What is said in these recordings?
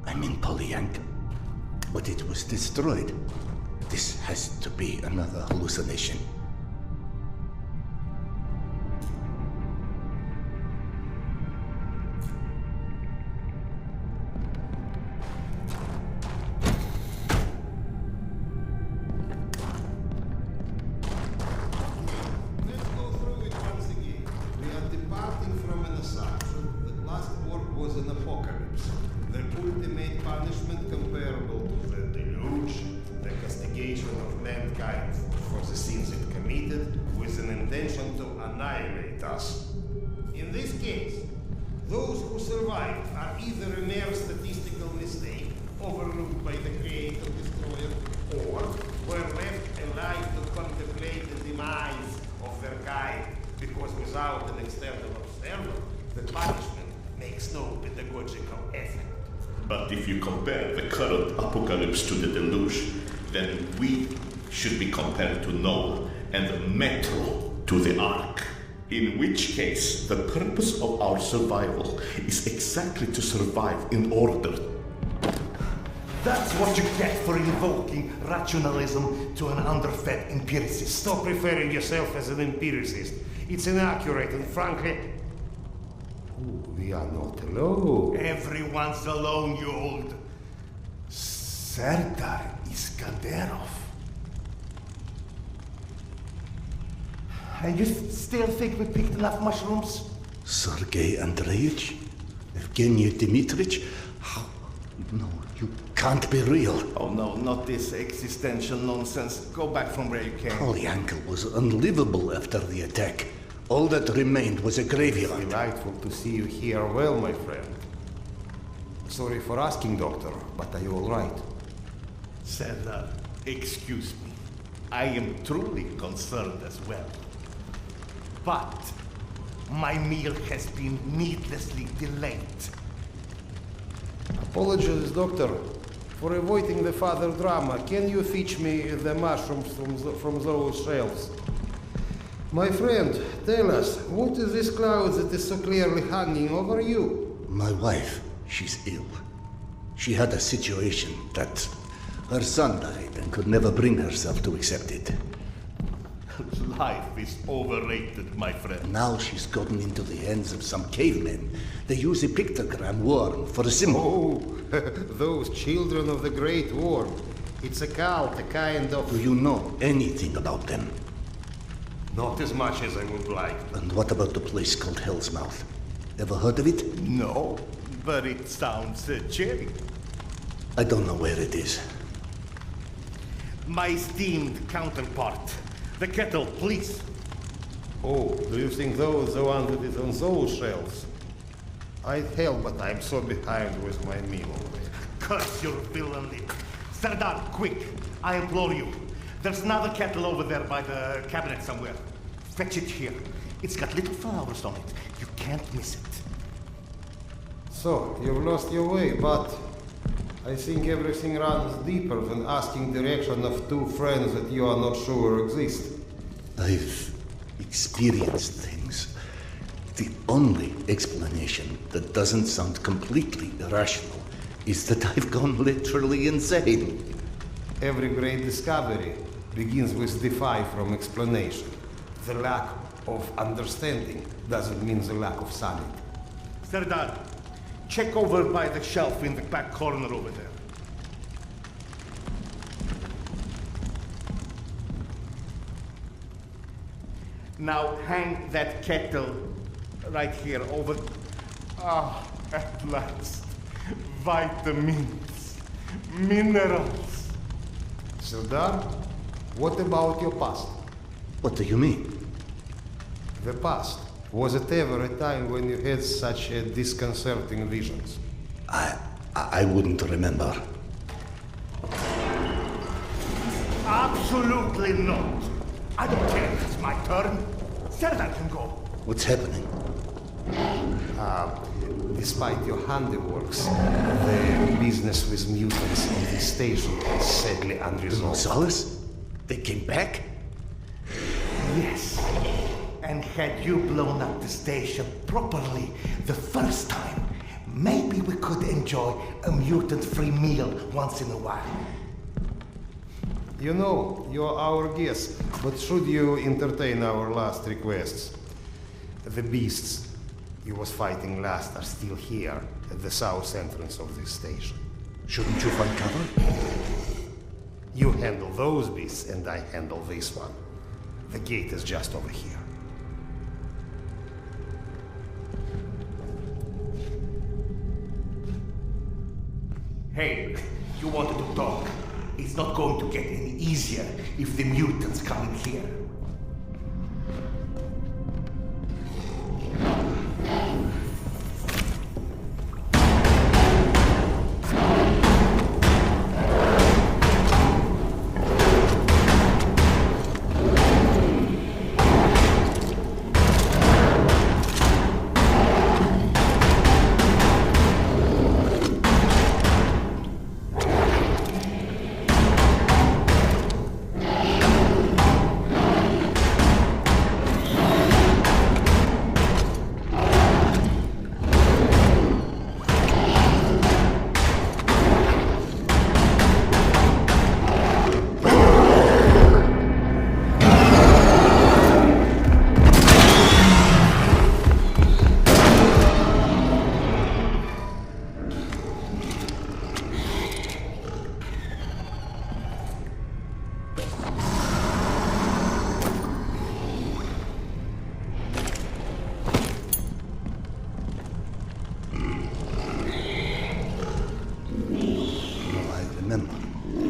I'm in Polyank, but it was destroyed. This has to be another hallucination. In this case, those who survived are either a mere statistical mistake overlooked by the creator-destroyer, or were left alive to contemplate the demise of their kind, because without an external observer, the punishment makes no pedagogical effect. But if you compare the current apocalypse to the deluge, then we should be compared to Noah and the Metro to the Ark. In which case, the purpose of our survival is exactly to survive in order. That's what you get for invoking rationalism to an underfed empiricist. Stop referring yourself as an empiricist. It's inaccurate and frankly... we are not alone. Everyone's alone, you old... Serdar Iskanderov. And you still think we picked enough mushrooms? Sergei Andreevich? Evgeny Dmitryich? How? No, you can't be real. Oh no, not this existential nonsense. Go back from where you came. Polyank was unlivable after the attack. All that remained was a graveyard. Delightful to see you here well, my friend. Sorry for asking, Doctor, but are you all right? Serdar, excuse me. I am truly concerned as well. But my meal has been needlessly delayed. Apologies, Doctor, for avoiding the further drama. Can you fetch me the mushrooms from those shelves? My friend, tell us, what is this cloud that is so clearly hanging over you? My wife, she's ill. She had a situation that her son died and could never bring herself to accept it. Life is overrated, my friend. Now she's gotten into the hands of some cavemen. They use a pictogram worm for a symbol. Oh, those children of the Great War. It's a cult, a kind of... Do you know anything about them? Not as much as I would like. And what about the place called Hell's Mouth? Ever heard of it? No, but it sounds cheery. I don't know where it is. My esteemed counterpart. The kettle, please. Oh, do you think those the one that is on those shelves? I'd help, but I'm so behind with my meal. Curse your villainy. Serdar, quick, I implore you. There's another kettle over there by the cabinet somewhere. Fetch it here. It's got little flowers on it. You can't miss it. So, you've lost your way, but I think everything runs deeper than asking direction of two friends that you are not sure exist. I've experienced things. The only explanation that doesn't sound completely irrational is that I've gone literally insane. Every great discovery begins with defy from explanation. The lack of understanding doesn't mean the lack of sanity. Serdar, check over by the shelf in the back corner over there. Now hang that kettle right here over... Ah, at last. Vitamins, minerals. Serdar, what about your past? What do you mean? The past. Was it ever a time when you had such disconcerting visions? I wouldn't remember. Absolutely not. I don't care if it's my turn. Serdar can go. What's happening? Despite your handiworks, the business with mutants on this station is sadly unresolved. Solace? They came back? Yes. And had you blown up the station properly the first time, Maybe we could enjoy a mutant-free meal once in a while. You know, you're our guest, but should you entertain our last requests? The beasts you was fighting last are still here at the south entrance of this station. Shouldn't you find cover? You handle those beasts and I handle this one. The gate is just over here. Hey, you wanted to talk. It's not going to get any easier if the mutants come in here.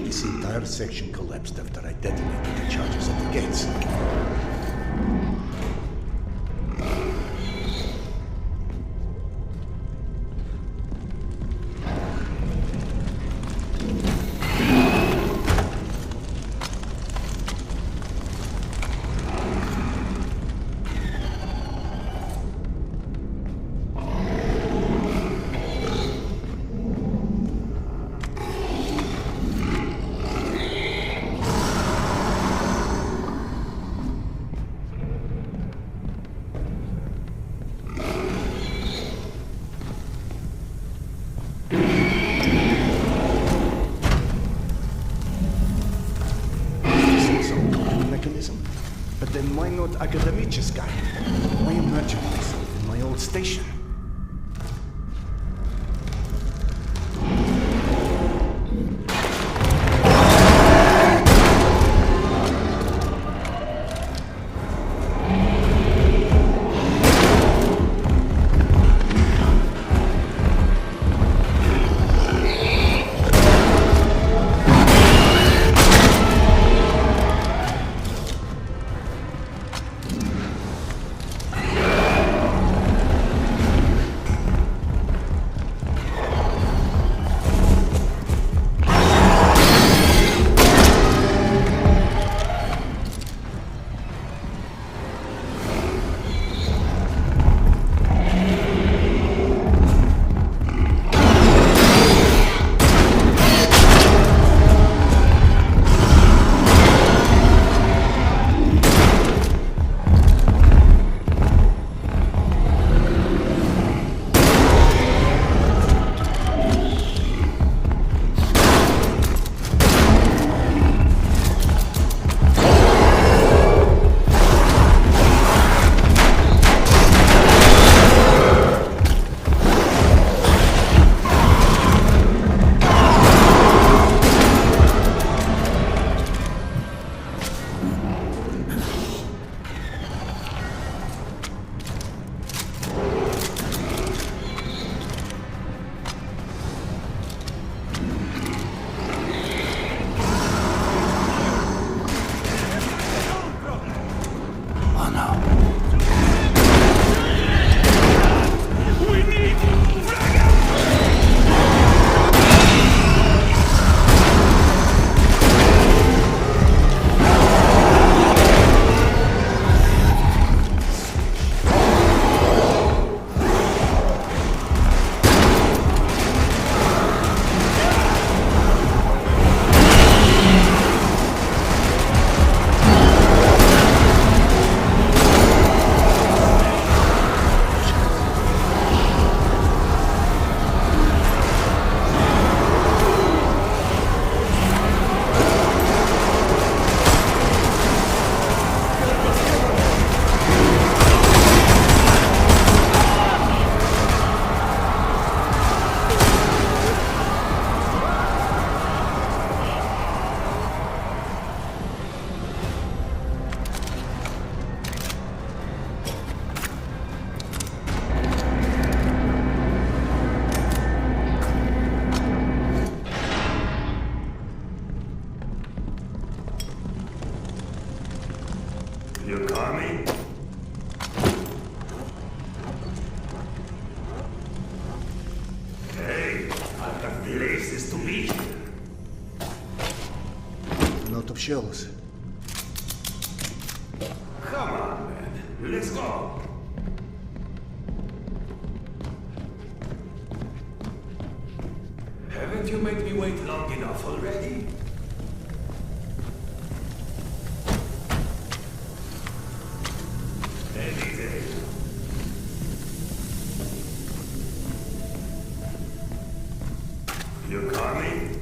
This entire section collapsed after I detonated the charges at the gates. But then why not academician? Why imagine myself in my old station? of shells. Come on, man. Let's go. Haven't you made me wait long enough already? Any day. You coming?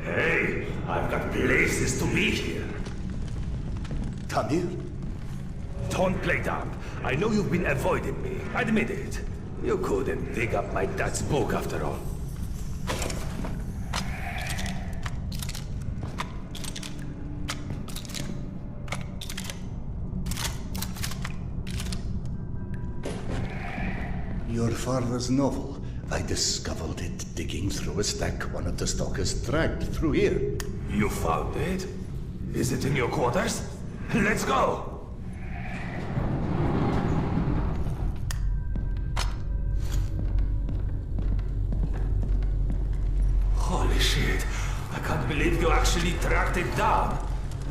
Hey, I've got places to be here. Tamir? Don't play dumb. I know you've been avoiding me. Admit it. You couldn't dig up my dad's book after all. Your father's novel. I discovered it digging through a stack one of the stalkers dragged through here. You found it? Is it in your quarters? Let's go! Holy shit. I can't believe you actually tracked it down.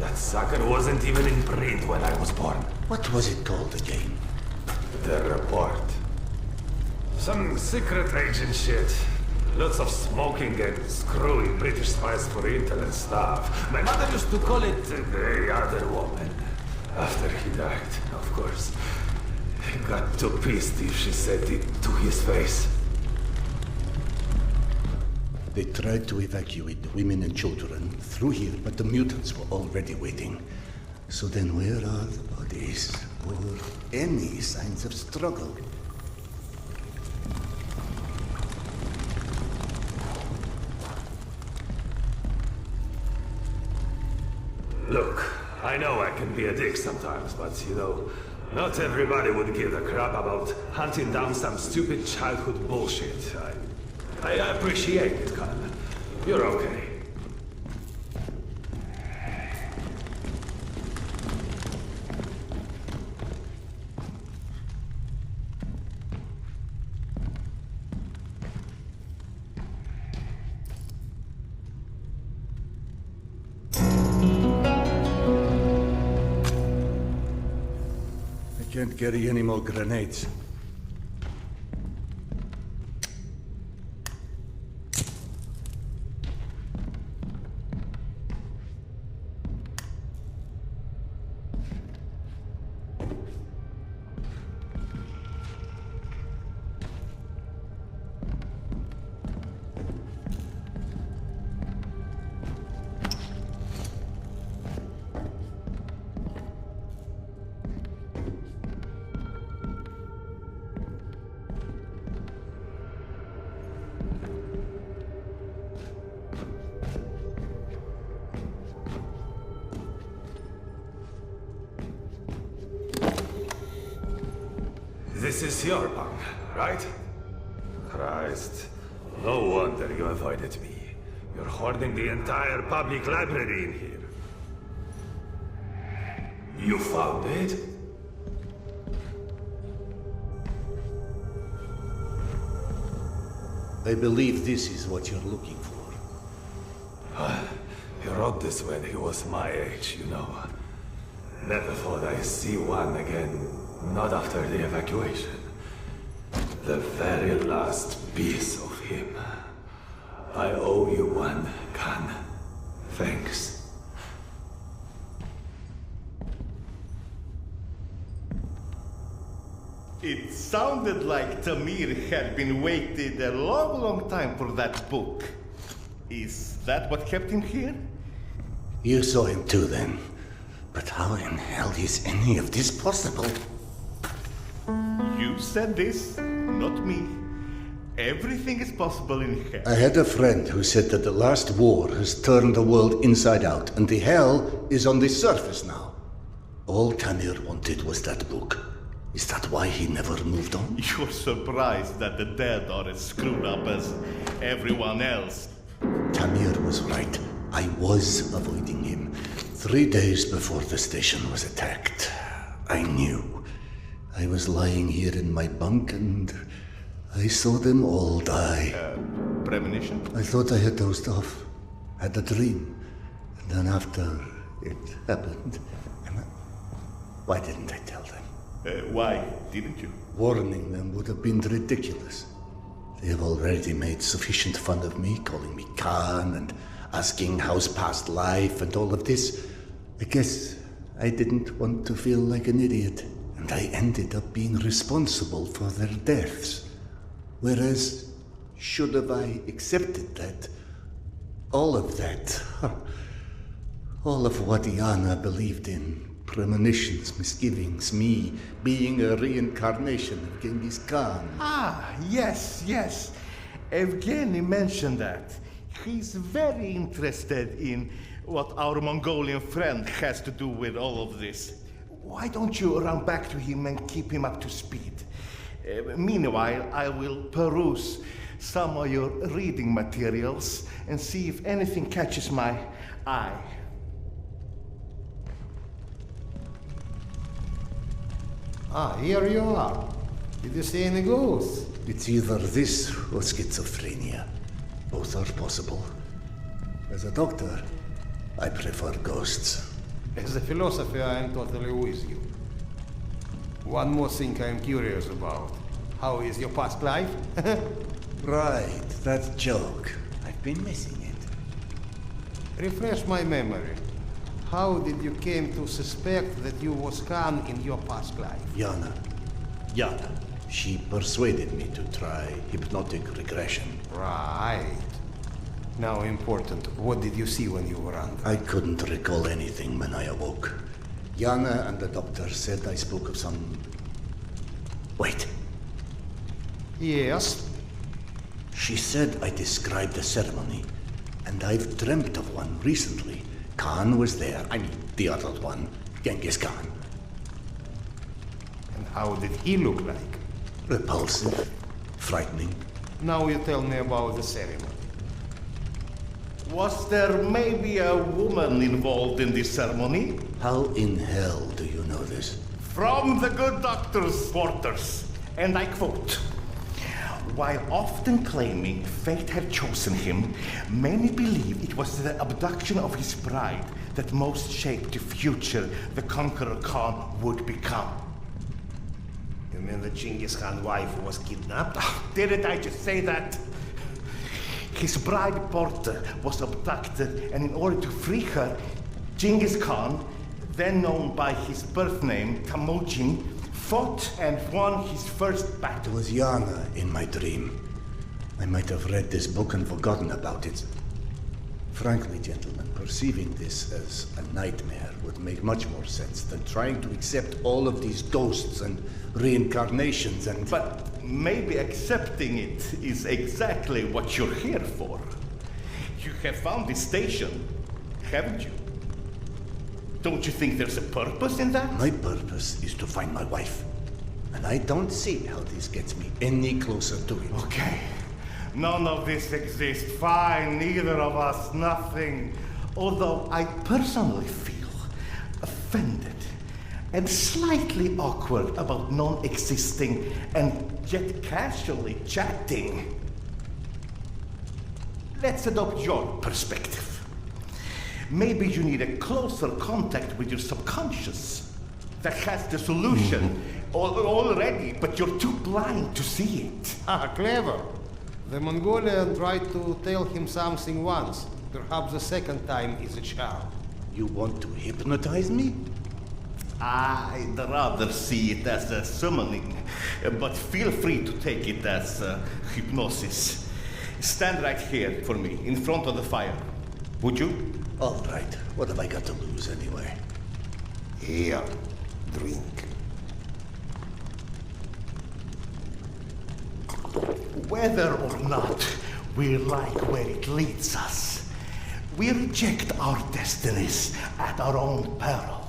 That sucker wasn't even in print when I was born. What was it called again? The report. Some secret agent shit. Lots of smoking and screwing British spies for intel and stuff. My mother used to call it the other woman. After he died, of course. He got too pissed if she said it to his face. They tried to evacuate the women and children through here, but the mutants were already waiting. So then where are the bodies? Or any signs of struggle? Look, I know I can be a dick sometimes, but you know, not everybody would give a crap about hunting down some stupid childhood bullshit. I appreciate it, Khan. You're okay. Can't carry any more grenades. This is your bunk, right? Christ. No wonder you avoided me. You're hoarding the entire public library in here. You found it? I believe this is what you're looking for. He wrote this when he was my age, you know. Never thought I'd see one again. Not after the evacuation. The very last piece of him. I owe you one, Khan. Thanks. It sounded like Tamir had been waiting a long, long time for that book. Is that what kept him here? You saw him too then. But how in hell is any of this possible? You said this, not me. Everything is possible in hell. I had a friend who said that the last war has turned the world inside out, and the hell is on the surface now. All Tamir wanted was that book. Is that why he never moved on? You're surprised that the dead are as screwed up as everyone else. Tamir was right. I was avoiding him. 3 days before the station was attacked. I knew. I was lying here in my bunk and I saw them all die. Premonition? I thought I had dozed off. Had a dream. And then after it happened... Why didn't I tell them? Why didn't you? Warning them would have been ridiculous. They have already made sufficient fun of me, calling me Khan and asking how's past life and all of this. I guess I didn't want to feel like an idiot, and I ended up being responsible for their deaths. Whereas, should have I accepted that, all of that, all of what Yana believed in, premonitions, misgivings, me being a reincarnation of Genghis Khan. Ah, yes. Evgeny mentioned that. He's very interested in what our Mongolian friend has to do with all of this. Why don't you run back to him and keep him up to speed? Meanwhile, I will peruse some of your reading materials and see if anything catches my eye. Ah, here you are. Did you see any ghosts? It's either this or schizophrenia. Both are possible. As a doctor, I prefer ghosts. As a philosopher, I am totally with you. One more thing I am curious about. How is your past life? Right, that joke. I've been missing it. Refresh my memory. How did you came to suspect that you was Khan in your past life? Yana. She persuaded me to try hypnotic regression. Right. Now important, what did you see when you were under? I couldn't recall anything when I awoke. Yana and the doctor said I spoke of some... Wait. Yes? She said I described a ceremony, and I've dreamt of one recently. Khan was there. I mean, the other one, Genghis Khan. And how did he look like? Repulsive, frightening. Now you tell me about the ceremony. Was there maybe a woman involved in this ceremony? How in hell do you know this? From the good doctor's quarters, and I quote, "While often claiming fate had chosen him, many believe it was the abduction of his bride that most shaped the future the conqueror Khan would become." You mean the Genghis Khan wife was kidnapped? Didn't I just say that? His bride Porta was abducted, and in order to free her, Genghis Khan, then known by his birth name Temujin, fought and won his first It battle. was Yana in my dream. I might have read this book and forgotten about it. Frankly, gentlemen, perceiving this as a nightmare would make much more sense than trying to accept all of these ghosts and reincarnations and... But maybe accepting it is exactly what you're here for. You have found this station, haven't you? Don't you think there's a purpose in that? My purpose is to find my wife. And I don't see how this gets me any closer to it. Okay. None of this exists. Fine, neither of us, nothing. Although I personally feel offended and slightly awkward about non-existing and yet casually chatting. Let's adopt your perspective. Maybe you need a closer contact with your subconscious that has the solution already, but you're too blind to see it. Ah, clever. The Mongolian tried to tell him something once. Perhaps the second time is a charm. You want to hypnotize me? I'd rather see it as a summoning, but feel free to take it as hypnosis. Stand right here for me, in front of the fire. Would you? All right. What have I got to lose anyway? Here, drink. Whether or not we like where it leads us, we reject our destinies at our own peril.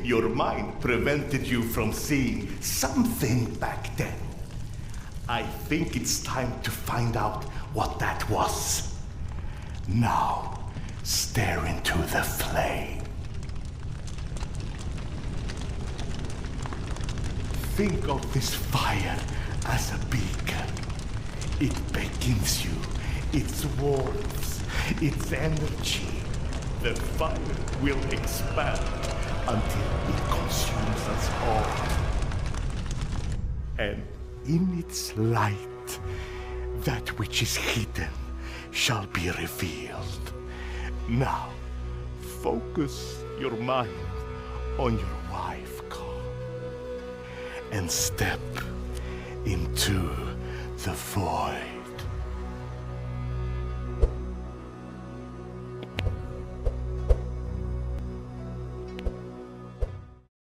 Your mind prevented you from seeing something back then. I think it's time to find out what that was. Now, stare into the flame. Think of this fire as a beacon. It beckons you, its warmth, its energy. The fire will expand until it consumes us all. And in its light, that which is hidden shall be revealed. Now, focus your mind on your wife, Carl, and step into the void.